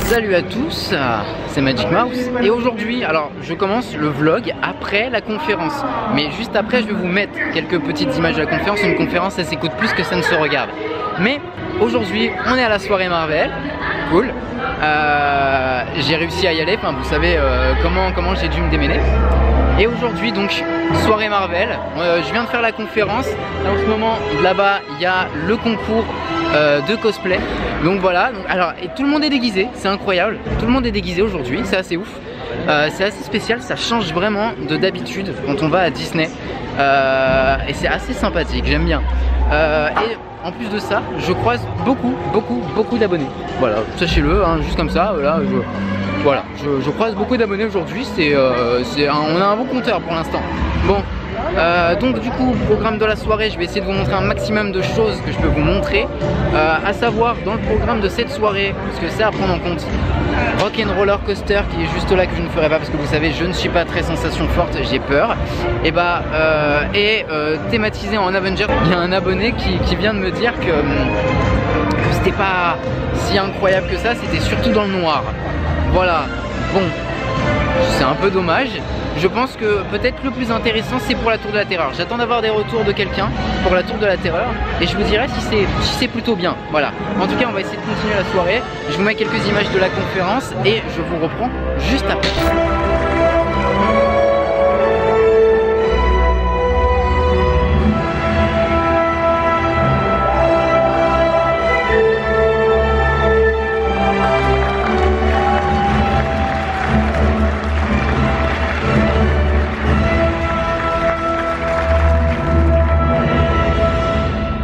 Salut à tous, c'est Magic Mouse et aujourd'hui, alors je commence le vlog après la conférence. Mais juste après je vais vous mettre quelques petites images de la conférence. Une conférence ça s'écoute plus que ça ne se regarde. Mais aujourd'hui on est à la soirée Marvel, cool. J'ai réussi à y aller, enfin vous savez comment j'ai dû me démêler. Et aujourd'hui donc soirée Marvel, je viens de faire la conférence. Là, en ce moment là-bas il y a le concours de cosplay. Donc voilà, alors et tout le monde est déguisé, c'est incroyable. Tout le monde est déguisé aujourd'hui, c'est assez ouf. C'est assez spécial, ça change vraiment de d'habitude quand on va à Disney. Et c'est assez sympathique, j'aime bien. Et en plus de ça, je croise beaucoup d'abonnés. Voilà, sachez-le, hein, juste comme ça, voilà, je croise beaucoup d'abonnés aujourd'hui, on a un bon compteur pour l'instant. Bon, donc du coup, programme de la soirée, je vais essayer de vous montrer un maximum de choses que je peux vous montrer. À savoir, dans le programme de cette soirée, parce que c'est à prendre en compte, Rock'n'Roller Coaster qui est juste là, que je ne ferai pas parce que vous savez, je ne suis pas très sensation forte, j'ai peur. Et thématisé en Avenger, il y a un abonné qui vient de me dire que c'était pas si incroyable que ça, c'était surtout dans le noir. Voilà, bon, c'est un peu dommage. Je pense que peut-être le plus intéressant c'est pour la Tour de la Terreur. J'attends d'avoir des retours de quelqu'un pour la Tour de la Terreur et je vous dirai si c'est plutôt bien. Voilà. En tout cas on va essayer de continuer la soirée. Je vous mets quelques images de la conférence et je vous reprends juste après.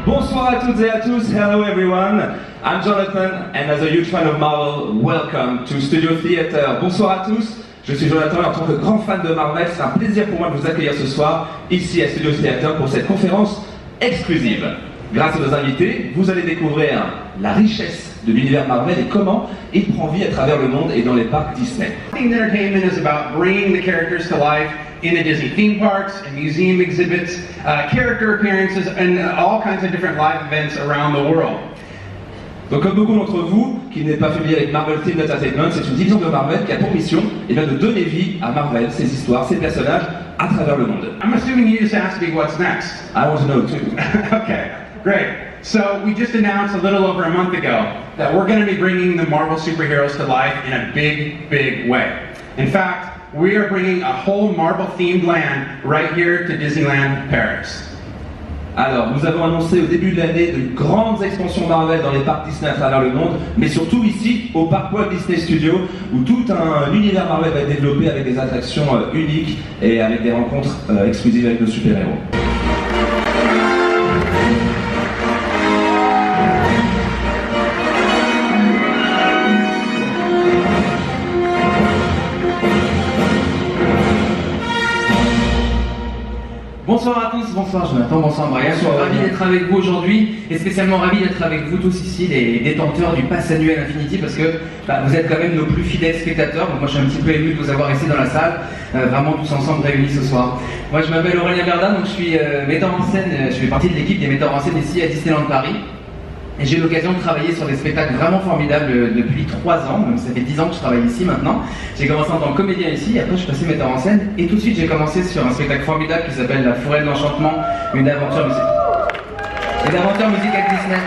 Bonsoir à toutes et à tous, hello everyone, I'm Jonathan and as a huge fan of Marvel, welcome to Studio Theater. Bonsoir à tous, je suis Jonathan et en tant que grand fan de Marvel, c'est un plaisir pour moi de vous accueillir ce soir ici à Studio Theater pour cette conférence exclusive. Grâce à nos invités, vous allez découvrir la richesse de l'univers Marvel et comment il prend vie à travers le monde et dans les parcs Disney. Entertainment is about bringing the characters to life in the Disney theme parks and museum exhibits, character appearances, and all kinds of different live events around the world. Donc comme beaucoup d'entre vous qui n'êtes pas familier avec Marvel Team Entertainment, c'est une division de Marvel qui a pour mission de donner vie à Marvel, ses histoires, ses personnages à travers le monde. I'm assuming you just asked me what's next. I want to know too. Okay, great. So we just announced a little over a month ago that we're going to be bringing the Marvel superheroes to life in a big way. In fact, we are bringing a whole Marvel-themed land right here to Disneyland Paris. Alors, nous avons annoncé au début de l'année de grandes expansions Marvel dans les parcs Disney à travers le monde, mais surtout ici, au parc Walt Disney Studios, où tout un univers Marvel va être développé avec des attractions uniques et avec des rencontres exclusives avec nos super-héros. Bonsoir à tous, bonsoir Jonathan, bonsoir Brian, je suis ravi d'être avec vous aujourd'hui et spécialement ravi d'être avec vous tous ici, les détenteurs du pass annuel Infinity, parce que vous êtes quand même nos plus fidèles spectateurs, donc moi je suis un petit peu ému de vous avoir ici dans la salle, vraiment tous ensemble réunis ce soir. Moi je m'appelle Aurélien Berda, donc je suis metteur en scène, je fais partie de l'équipe des metteurs en scène ici à Disneyland Paris. Et j'ai eu l'occasion de travailler sur des spectacles vraiment formidables depuis 3 ans, même ça fait 10 ans que je travaille ici maintenant. J'ai commencé en tant que comédien ici, après je suis passé metteur en scène, et tout de suite j'ai commencé sur un spectacle formidable qui s'appelle La Forêt de l'Enchantement, une aventure musicale Disney.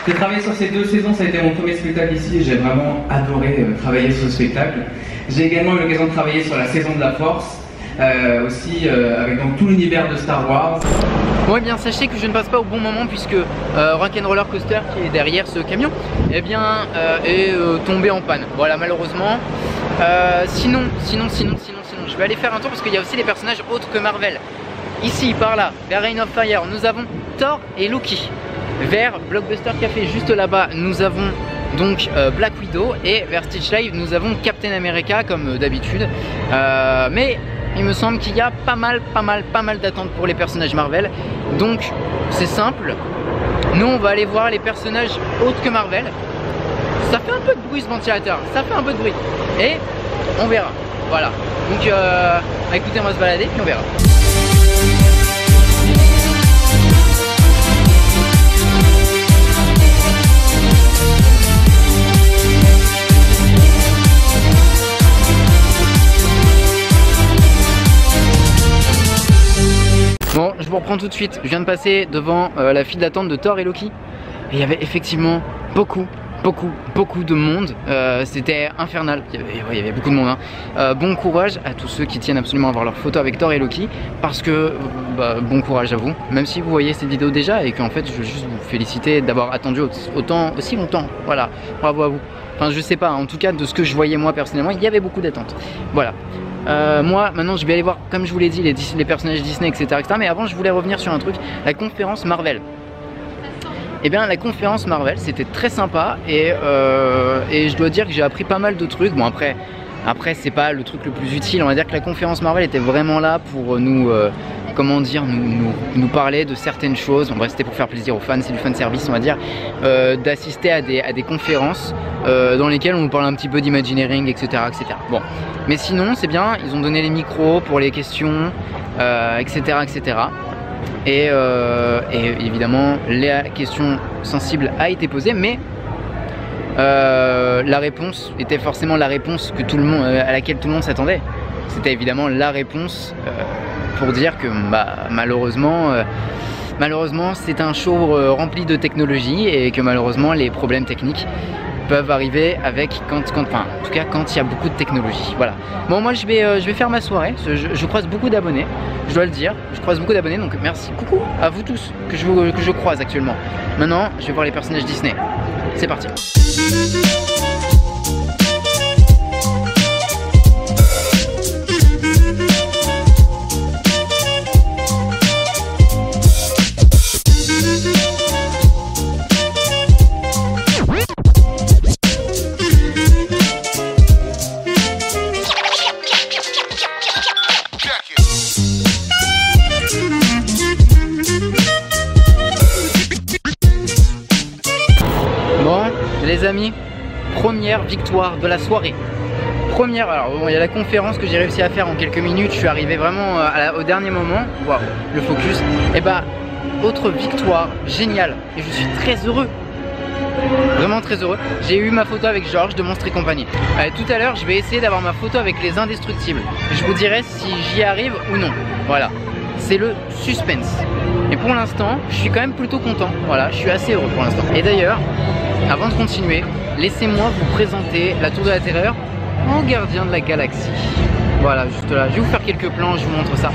J'ai travaillé sur ces 2 saisons, ça a été mon premier spectacle ici et j'ai vraiment adoré travailler sur ce spectacle. J'ai également eu l'occasion de travailler sur la saison de la Force, aussi avec donc, tout l'univers de Star Wars. Bon et bien sachez que je ne passe pas au bon moment puisque Rock'n'Roller Coaster qui est derrière ce camion est tombé en panne. Voilà malheureusement. Sinon je vais aller faire un tour parce qu'il y a aussi des personnages autres que Marvel. Ici par là, vers Reign of Fire, nous avons Thor et Loki. Vers Blockbuster Café juste là-bas, nous avons donc Black Widow et vers Stitch Live nous avons Captain America comme d'habitude. Mais il me semble qu'il y a pas mal d'attentes pour les personnages Marvel. Donc c'est simple, nous on va aller voir les personnages autres que Marvel. Ça fait un peu de bruit ce ventilateur, ça fait un peu de bruit. Et on verra, voilà. Donc écoutez, on va se balader puis on verra. reprends tout de suite. Je viens de passer devant la file d'attente de Thor et Loki. Et il y avait effectivement beaucoup de monde. C'était infernal. Il y avait beaucoup de monde. Hein. Bon courage à tous ceux qui tiennent absolument à avoir leur photo avec Thor et Loki. Parce que, bon courage à vous. Même si vous voyez cette vidéo déjà et qu'en fait, je veux juste vous féliciter d'avoir attendu aussi longtemps. Voilà, bravo à vous. Enfin, je sais pas, en tout cas, de ce que je voyais moi personnellement, il y avait beaucoup d'attentes. Voilà. Moi, maintenant, je vais aller voir, comme je vous l'ai dit, les personnages Disney, etc., etc. Mais avant, je voulais revenir sur un truc, la conférence Marvel. Et bien, la conférence Marvel, c'était très sympa et je dois dire que j'ai appris pas mal de trucs. Bon, après c'est pas le truc le plus utile. On va dire que la conférence Marvel était vraiment là pour nous, comment dire, nous parler de certaines choses. En bref, c'était pour faire plaisir aux fans, c'est du fan service, on va dire, d'assister à des conférences dans lesquelles on nous parle un petit peu d'imagineering, etc., etc. Bon, mais sinon, c'est bien. Ils ont donné les micros pour les questions, etc., etc. Et évidemment, la question sensible a été posée, mais la réponse était forcément la réponse que tout le monde, à laquelle tout le monde s'attendait. C'était évidemment la réponse pour dire que malheureusement c'est un show rempli de technologie et que malheureusement les problèmes techniques peuvent arriver avec en tout cas quand il y a beaucoup de technologie. Voilà. Bon, moi je vais faire ma soirée. Je croise beaucoup d'abonnés, je dois le dire. Je croise beaucoup d'abonnés, donc merci. Coucou à vous tous que je croise actuellement. Maintenant, je vais voir les personnages Disney. C'est parti. Les amis, première victoire de la soirée. Première, alors bon, il y a la conférence que j'ai réussi à faire en quelques minutes, je suis arrivé vraiment au dernier moment. Waouh, le focus. Et autre victoire géniale et je suis très heureux. Vraiment très heureux. J'ai eu ma photo avec Georges de Monstres et compagnie. Tout à l'heure, je vais essayer d'avoir ma photo avec les Indestructibles. Je vous dirai si j'y arrive ou non. Voilà, c'est le suspense. Et pour l'instant, je suis quand même plutôt content. Voilà, je suis assez heureux pour l'instant. Et d'ailleurs, avant de continuer, laissez-moi vous présenter la Tour de la Terreur en gardien de la galaxie. Voilà, juste là. Je vais vous faire quelques plans, je vous montre ça.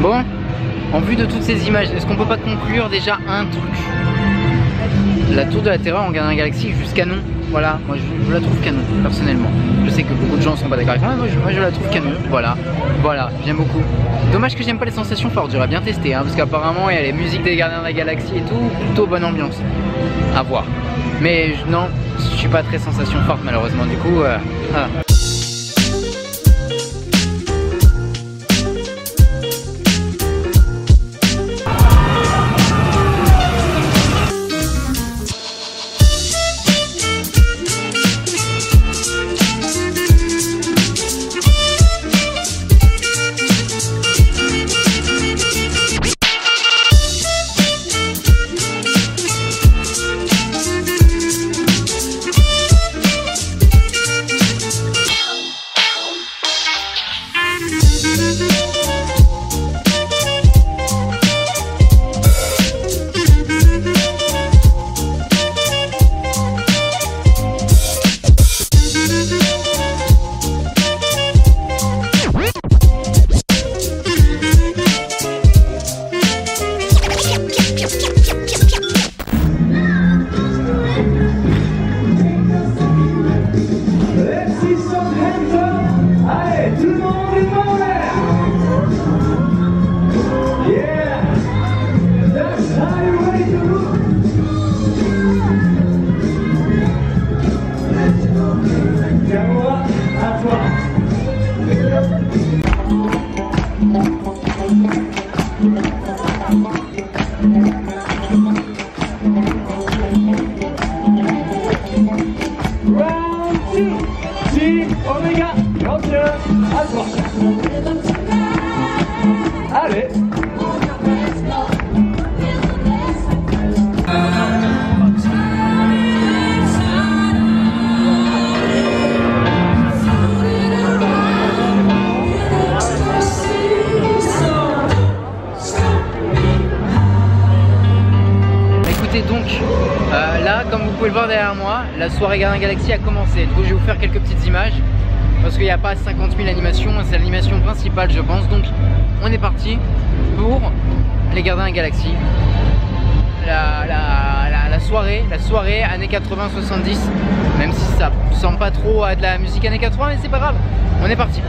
Bon, en vue de toutes ces images, est-ce qu'on peut pas conclure déjà un truc? La Tour de la Terreur en gardien de la galaxie jusqu'à non. Voilà, moi je la trouve canon, personnellement. Je sais que beaucoup de gens sont pas d'accord avec moi, moi je la trouve canon, voilà, j'aime beaucoup. Dommage que j'aime pas les sensations fortes, j'aurais bien testé, hein, parce qu'apparemment il y a les musiques des gardiens de la galaxie et tout, plutôt bonne ambiance, à voir. Mais non, je suis pas très sensation forte malheureusement, du coup, voilà. Galaxy, Omega, Launcher, à toi. Allez. Donc là, comme vous pouvez le voir derrière moi, la soirée Gardien Galaxy a commencé. Du coup, je vais vous faire quelques petites images parce qu'il n'y a pas 50 000 animations, c'est l'animation principale, je pense. Donc, on est parti pour les Gardiens Galaxy. La soirée années 80-70, même si ça ressemble pas trop à de la musique années 80, mais c'est pas grave. On est parti.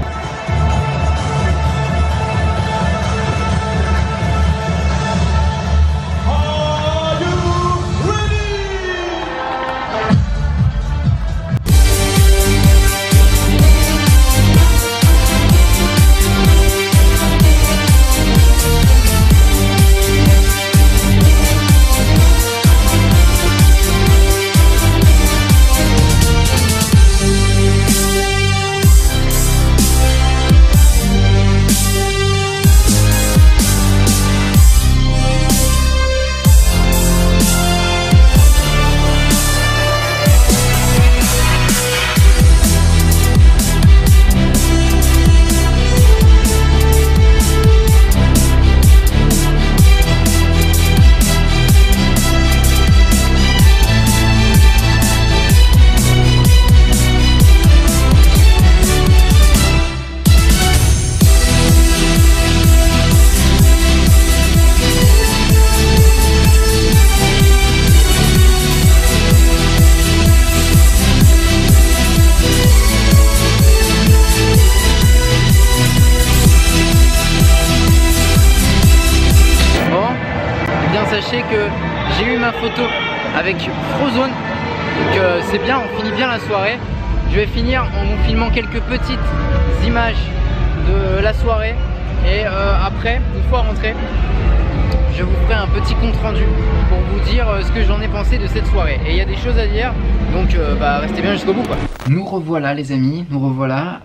Sachez que j'ai eu ma photo avec Frozone, donc c'est bien, on finit bien la soirée. Je vais finir en vous filmant quelques petites images de la soirée et après, une fois rentré, je vous ferai un petit compte rendu pour vous dire ce que j'en ai pensé de cette soirée. Et il y a des choses à dire, donc restez bien jusqu'au bout quoi. Nous revoilà les amis, nous revoilà.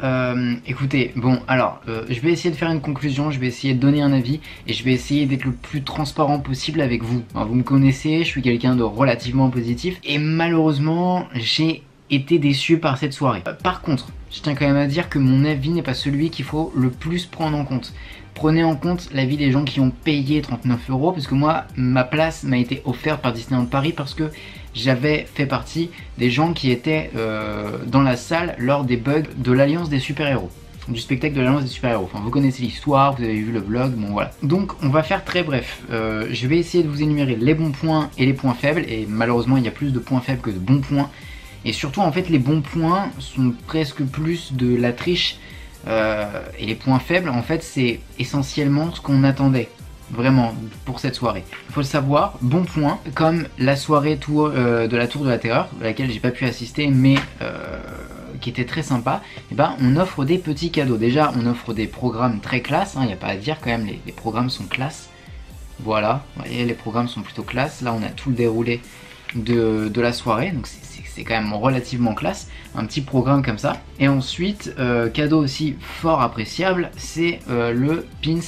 Écoutez, bon alors, je vais essayer de faire une conclusion, je vais essayer de donner un avis et je vais essayer d'être le plus transparent possible avec vous. Alors, vous me connaissez, je suis quelqu'un de relativement positif et malheureusement j'ai été déçu par cette soirée. Par contre, je tiens quand même à dire que mon avis n'est pas celui qu'il faut le plus prendre en compte. Prenez en compte l'avis des gens qui ont payé 39 €, parce que moi, ma place m'a été offerte par Disneyland Paris parce que j'avais fait partie des gens qui étaient dans la salle lors des bugs de l'Alliance des super-héros. Du spectacle de l'Alliance des super-héros. Enfin, vous connaissez l'histoire, vous avez vu le vlog, bon voilà. Donc, on va faire très bref. Je vais essayer de vous énumérer les bons points et les points faibles, et malheureusement, il y a plus de points faibles que de bons points. Et surtout, en fait, les bons points sont presque plus de la triche. Et les points faibles, en fait, c'est essentiellement ce qu'on attendait vraiment pour cette soirée. Il faut le savoir, bon point, comme la soirée de la Tour de la Terreur, à laquelle j'ai pas pu assister, mais qui était très sympa, et ben on offre des petits cadeaux. Déjà, on offre des programmes très classe, il n'y a pas à dire quand même, les programmes sont classe. Voilà, vous voyez, les programmes sont plutôt classe. Là, on a tout le déroulé de la soirée, donc c'est quand même relativement classe, un petit programme comme ça. Et ensuite, cadeau aussi fort appréciable, c'est le pins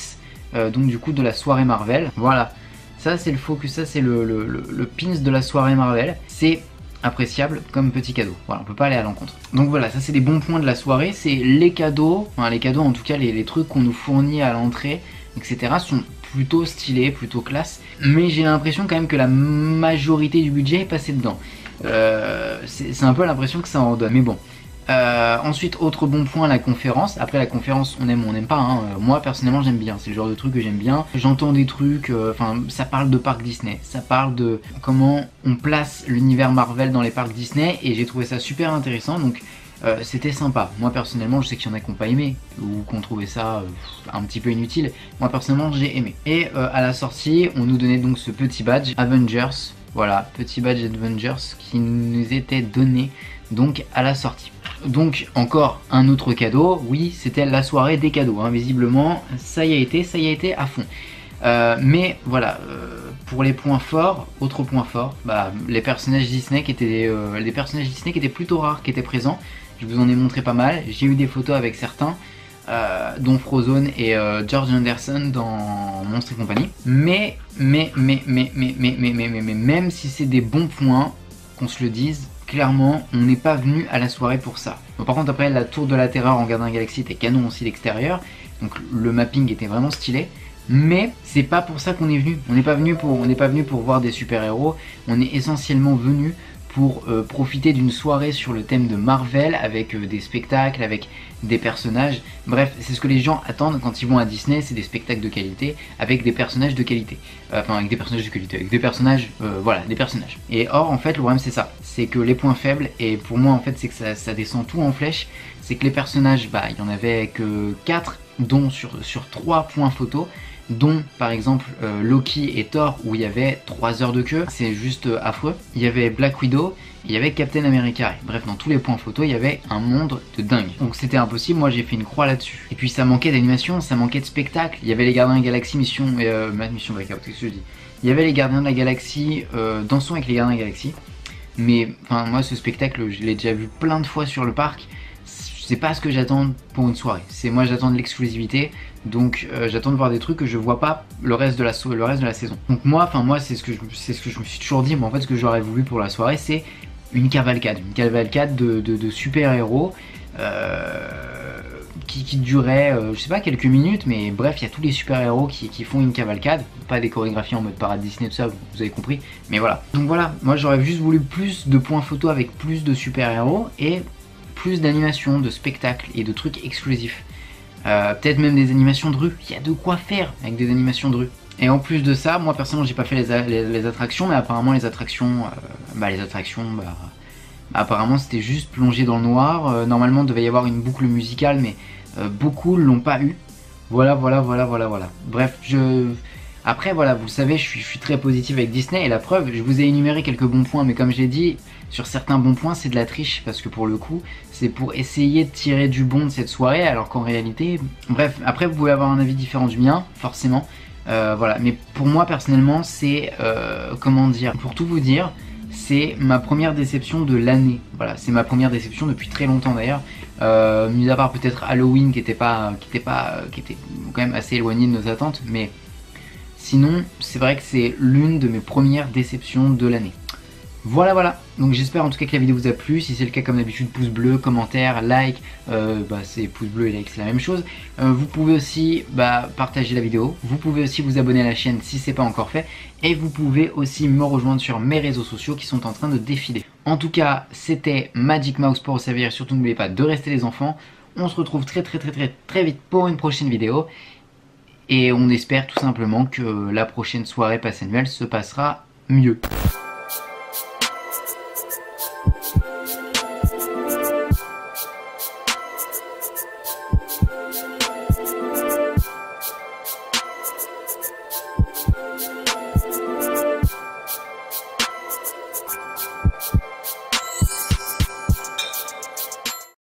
donc du coup de la soirée Marvel. Voilà, ça c'est le focus, ça c'est le pins de la soirée Marvel, c'est appréciable comme petit cadeau. Voilà, on peut pas aller à l'encontre. Donc voilà, ça c'est les bons points de la soirée, c'est les cadeaux, enfin les cadeaux en tout cas, les trucs qu'on nous fournit à l'entrée, etc. sont plutôt stylés, plutôt classe, mais j'ai l'impression quand même que la majorité du budget est passé dedans. C'est un peu l'impression que ça en donne, mais bon. Ensuite, autre bon point, la conférence. Après la conférence, on aime ou on n'aime pas, hein. Moi personnellement j'aime bien, c'est le genre de truc que j'aime bien. J'entends des trucs, enfin ça parle de parcs Disney, ça parle de comment on place l'univers Marvel dans les parcs Disney, et j'ai trouvé ça super intéressant, donc c'était sympa. Moi personnellement, je sais qu'il y en a qui n'ont pas aimé ou qui ont trouvé ça un petit peu inutile. Moi personnellement j'ai aimé. Et à la sortie, on nous donnait donc ce petit badge Avengers. Voilà, petit badge Avengers qui nous était donné donc à la sortie. Donc encore un autre cadeau, oui c'était la soirée des cadeaux, hein. Visiblement ça y a été à fond. Mais voilà, pour les points forts, autre point fort, les personnages Disney qui étaient plutôt rares, qui étaient présents. Je vous en ai montré pas mal. J'ai eu des photos avec certains, dont Frozone et George Anderson dans Monstres et compagnie. Mais même si c'est des bons points, qu'on se le dise, clairement, on n'est pas venu à la soirée pour ça. Bon, par contre, après, la tour de la terreur en Gardien Galaxy était canon aussi l'extérieur, donc le mapping était vraiment stylé. Mais c'est pas pour ça qu'on est venu. On n'est pas venu pour voir des super-héros. On est essentiellement venu pour profiter d'une soirée sur le thème de Marvel avec des spectacles, avec des personnages. Bref, c'est ce que les gens attendent quand ils vont à Disney, c'est des spectacles de qualité avec des personnages de qualité. Enfin, avec des personnages de qualité, avec des personnages, voilà, des personnages. Et or, en fait, le problème c'est ça, c'est que les points faibles, et pour moi en fait c'est que ça descend tout en flèche, c'est que les personnages, bah, il y en avait que 4, dont sur 3 points photos, dont par exemple Loki et Thor où il y avait 3 heures de queue, c'est juste affreux. Il y avait Black Widow, il y avait Captain America, bref dans tous les points photos il y avait un monde de dingue. Donc c'était impossible, moi j'ai fait une croix là-dessus. Et puis ça manquait d'animation, ça manquait de spectacle. Il y avait les Gardiens de la Galaxie Mission Blackout, qu'est-ce que je dis. Il y avait les Gardiens de la Galaxie, Dansons avec les Gardiens de la Galaxie. Mais enfin moi ce spectacle je l'ai déjà vu plein de fois sur le parc. C'est pas ce que j'attends pour une soirée. C'est moi j'attends de l'exclusivité. Donc j'attends de voir des trucs que je vois pas le reste de la saison. Donc moi c'est ce que je me suis toujours dit. Mais en fait ce que j'aurais voulu pour la soirée c'est une cavalcade de super héros qui durait je sais pas quelques minutes, mais bref il y a tous les super héros qui font une cavalcade, pas des chorégraphies en mode parade Disney tout ça, vous avez compris, mais voilà. Donc voilà, moi j'aurais juste voulu plus de points photos avec plus de super héros et plus d'animations, de spectacles et de trucs exclusifs. Peut-être même des animations de rue, il y a de quoi faire avec des animations de rue. Et en plus de ça, moi personnellement j'ai pas fait les attractions, mais apparemment les attractions, apparemment c'était juste plongé dans le noir. Normalement il devait y avoir une boucle musicale, mais beaucoup l'ont pas eu. Voilà. Bref, après voilà, vous le savez, je suis très positif avec Disney et la preuve, je vous ai énuméré quelques bons points, mais comme je l'ai dit, sur certains bons points c'est de la triche, parce que pour le coup c'est pour essayer de tirer du bon de cette soirée, alors qu'en réalité, bref, après vous pouvez avoir un avis différent du mien, forcément, voilà, mais pour moi personnellement c'est, comment dire, pour tout vous dire, c'est ma première déception de l'année, voilà, c'est ma première déception depuis très longtemps d'ailleurs, mis à part peut-être Halloween qui était quand même assez éloigné de nos attentes, mais sinon, c'est vrai que c'est l'une de mes premières déceptions de l'année. Voilà, donc j'espère en tout cas que la vidéo vous a plu. Si c'est le cas, comme d'habitude, pouce bleu, commentaire, like, c'est pouce bleu et like, c'est la même chose. Vous pouvez aussi partager la vidéo, vous pouvez aussi vous abonner à la chaîne si c'est pas encore fait, et vous pouvez aussi me rejoindre sur mes réseaux sociaux qui sont en train de défiler. En tout cas, c'était Magic Mouse pour vous servir, surtout n'oubliez pas de rester les enfants. On se retrouve très vite pour une prochaine vidéo. Et on espère tout simplement que la prochaine soirée passe annuelle se passera mieux.